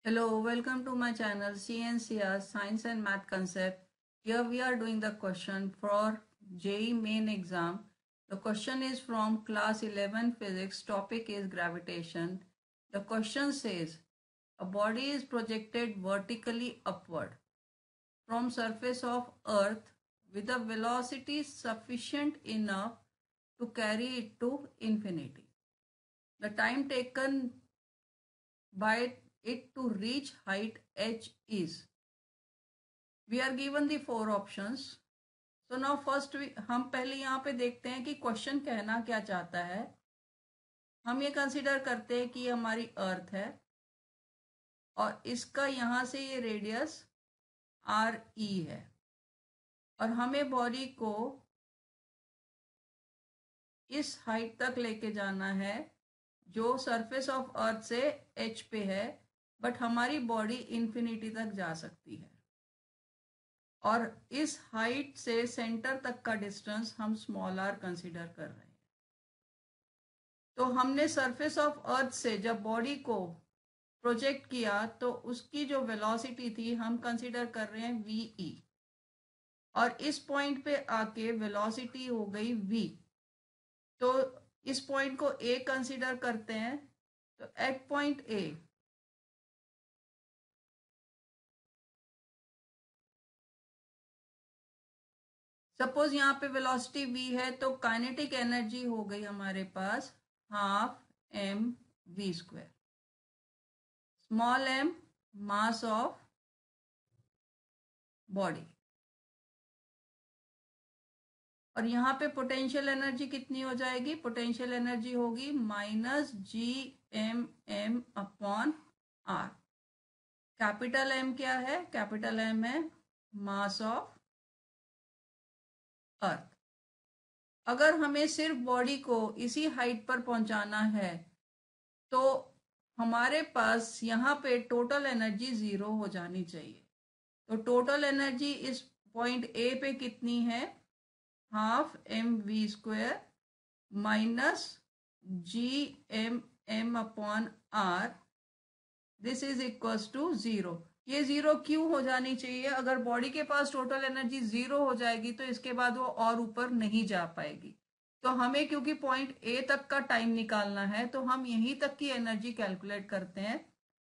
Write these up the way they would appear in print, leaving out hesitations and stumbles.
Hello, welcome to my channel CNCR Science and Math Concept. Here we are doing the question for JEE main exam. The question is from class 11 physics, topic is gravitation. The question says, a body is projected vertically upward from surface of earth with a velocity sufficient enough to carry it to infinity. The time taken by it to reach height h is. We are given the four options. So now first हम पहले यहाँ पे देखते हैं कि question कहना क्या चाहता है. हम ये कंसिडर करते हैं कि हमारी अर्थ है और इसका यहाँ से ये रेडियस आर ई है और हमें बॉडी को इस हाइट तक लेके जाना है जो सरफेस ऑफ अर्थ से एच पे है, बट हमारी बॉडी इन्फिनिटी तक जा सकती है और इस हाइट से सेंटर तक का डिस्टेंस हम स्मॉल आर कंसीडर कर रहे हैं. तो हमने सरफेस ऑफ अर्थ से जब बॉडी को प्रोजेक्ट किया तो उसकी जो वेलोसिटी थी हम कंसीडर कर रहे हैं वी और इस पॉइंट पे आके वेलोसिटी हो गई v. तो इस पॉइंट को a कंसीडर करते हैं. तो एट पॉइंट a सपोज यहाँ पे वेलोसिटी v है तो काइनेटिक एनर्जी हो गई हमारे पास half m v square. Small m mass of body और यहाँ पे पोटेंशियल एनर्जी कितनी हो जाएगी. पोटेंशियल एनर्जी होगी -gmm upon r. Capital m क्या है. कैपिटल m है मास ऑफ अर्थ. अगर हमें सिर्फ बॉडी को इसी हाइट पर पहुंचाना है तो हमारे पास यहाँ पे टोटल एनर्जी 0 हो जानी चाहिए. तो टोटल एनर्जी इस पॉइंट ए पे कितनी है. Half M V square minus gmm upon r. This is equals to 0. ये 0 क्यों हो जानी चाहिए. अगर बॉडी के पास टोटल एनर्जी 0 हो जाएगी तो इसके बाद वो और ऊपर नहीं जा पाएगी. तो हमें क्योंकि पॉइंट ए तक का टाइम निकालना है तो हम यहीं तक की एनर्जी कैलकुलेट करते हैं.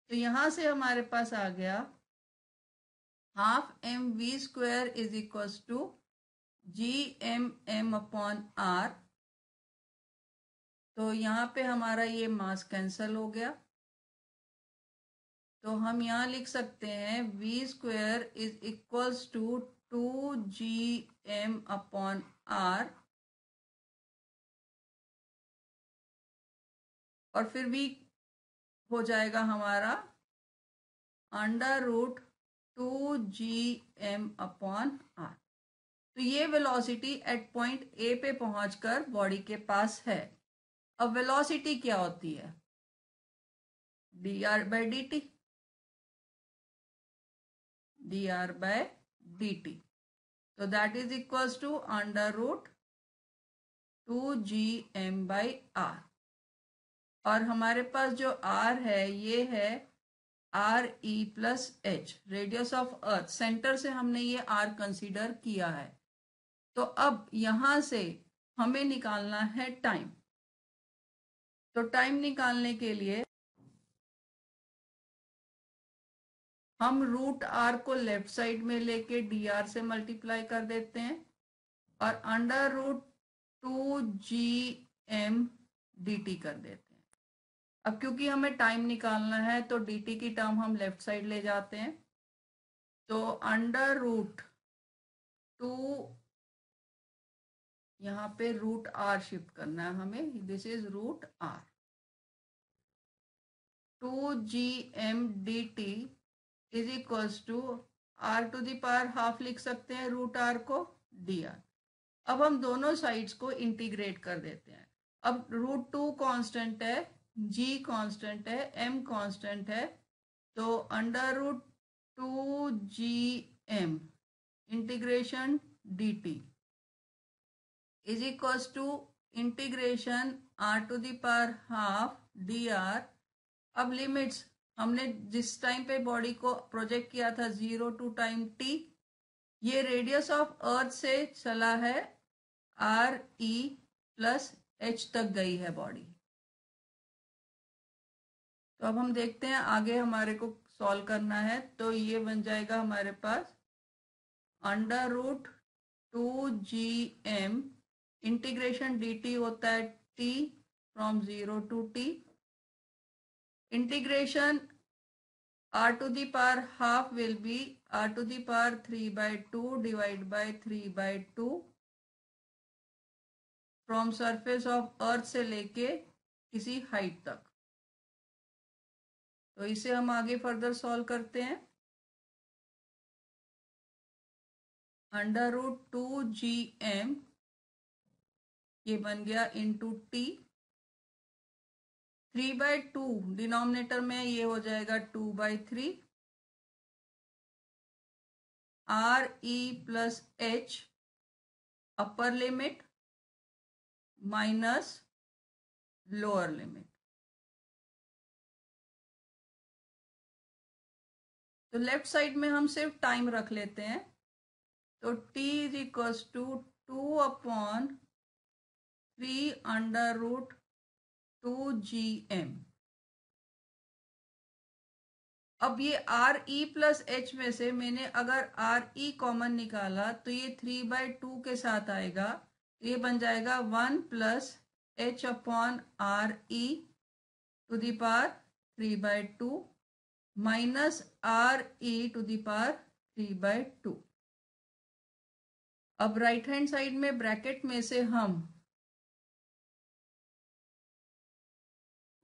तो यहां से हमारे पास आ गया half M V square is equals to gmm upon r. तो यहाँ पे हमारा ये मास कैंसल हो गया. तो हम यहाँ लिख सकते हैं v square is equals to 2gm upon r और फिर v हो जाएगा हमारा under root 2gm upon r. तो ये वेलोसिटी एट पॉइंट ए पे पहुंचकर बॉडी के पास है. अब वेलोसिटी क्या होती है. dr/dt. dr/dt. तो that is equals to under root 2gm/r और हमारे पास जो r है ये है R E plus H, radius of earth. Centre से हमने ये r कंसीडर किया है. तो अब यहां से हमें निकालना है टाइम. तो टाइम निकालने के लिए हम रूट r को लेफ्ट साइड में लेके dr से मल्टीप्लाई कर देते हैं और अंडर रूट 2gm dt कर देते हैं. अब क्योंकि हमें टाइम निकालना है तो dt की टर्म हम लेफ्ट साइड ले जाते हैं. तो अंडर रूट 2 यहाँ पे रूट r शिफ्ट करना है हमें. This is root r. 2gm dt is equals to r to the power half लिख सकते हैं रूट r को dr. अब हम दोनों साइड्स को इंटीग्रेट कर देते हैं. अब रूट 2 कांस्टेंट है, g कांस्टेंट है, m कांस्टेंट है. तो under root 2gm integration dt is equals to integration r to the power half dr. अब लिमिट्स हमने जिस टाइम पे बॉडी को प्रोजेक्ट किया था 0 to टाइम t, ये रेडियस ऑफ अर्थ से चला है RE+H तक गई है बॉडी। तो अब हम देखते हैं आगे हमारे को सॉल्व करना है। तो ये बन जाएगा हमारे पास √2gm इंटीग्रेशन dt होता है t from 0 to t, integration r to the power half will be r to the power 3/2 divided by 3/2 from surface of earth से लेके किसी हाइट तक। तो इसे हम आगे फर्दर सॉल्व करते हैं। √2gm ये बन गया इंटू टी, 3/2 डिनोमिनेटर में ये हो जाएगा 2/3, RE+H upper limit minus lower limit. तो लेफ्ट साइड में हम सिर्फ टाइम रख लेते हैं। तो t is equals to 2/3√2gm। अब ये RE+H में से मैंने अगर RE कॉमन निकाला तो ये 3/2 के साथ आएगा, तो ये बन जाएगा 1 + H/RE to the power 3/2 minus RE to the power 3/2। अब राइट हैंड साइड में ब्रैकेट में से हम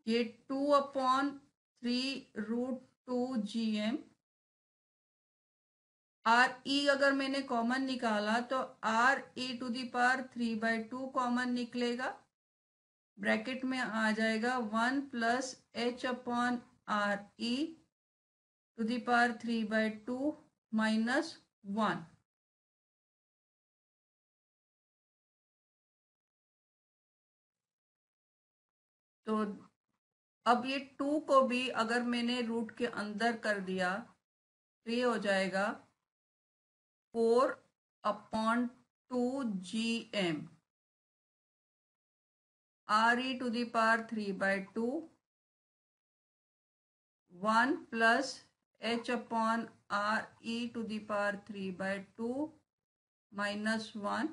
ये 2/3√2gm, RE अगर मैंने कॉमन निकाला तो RE to the power 3/2 common निकलेगा, ब्रैकेट में आ जाएगा 1 + H/RE to the power 3/2 minus 1। तो अब ये 2 को भी अगर मैंने रूट के अंदर कर दिया तो ये हो जाएगा 4/2gm, RE to the power 3/2 1 + H/RE to the power 3/2 minus 1।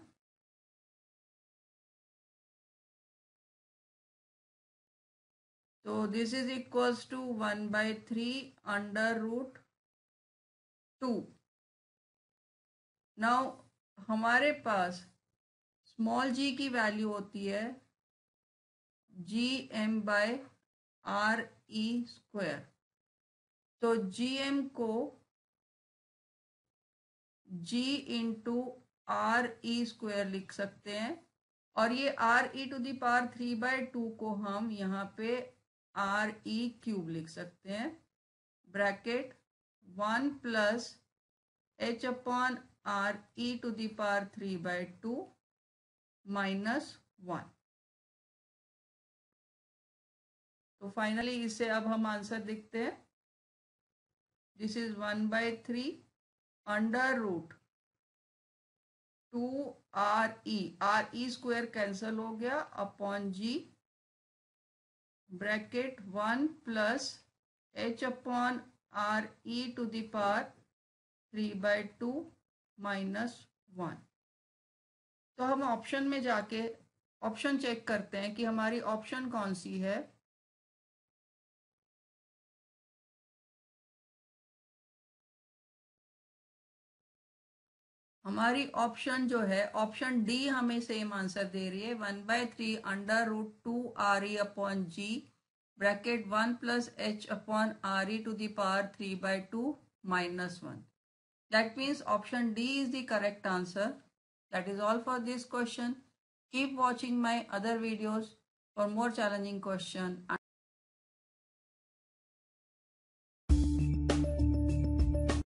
तो this is equals to 1/3√2। Now हमारे पास स्मॉल g की वैल्यू होती है gm/RE²। तो gm को g इंटू RE² लिख सकते हैं, और ये RE टू द पावर 3/2 को हम यहाँ पे RE³ लिख सकते हैं, bracket 1 + H/RE to the power 3/2 minus 1। तो फाइनली इसे अब हम आंसर लिखते हैं। This is 1/3√2RE, RE² cancel हो गया, upon G, bracket 1 + H/RE to the power 3/2 minus 1। तो हम ऑप्शन में जाके ऑप्शन चेक करते हैं कि हमारी ऑप्शन कौन सी है। हमारी ऑप्शन जो है ऑप्शन डी हमें सेम आंसर दे रही है, 1/3√2RE/G, bracket 1 + H/RE to the power 3/2 minus 1। That means option D is the correct answer. That is all for this question. Keep watching my other videos for more challenging question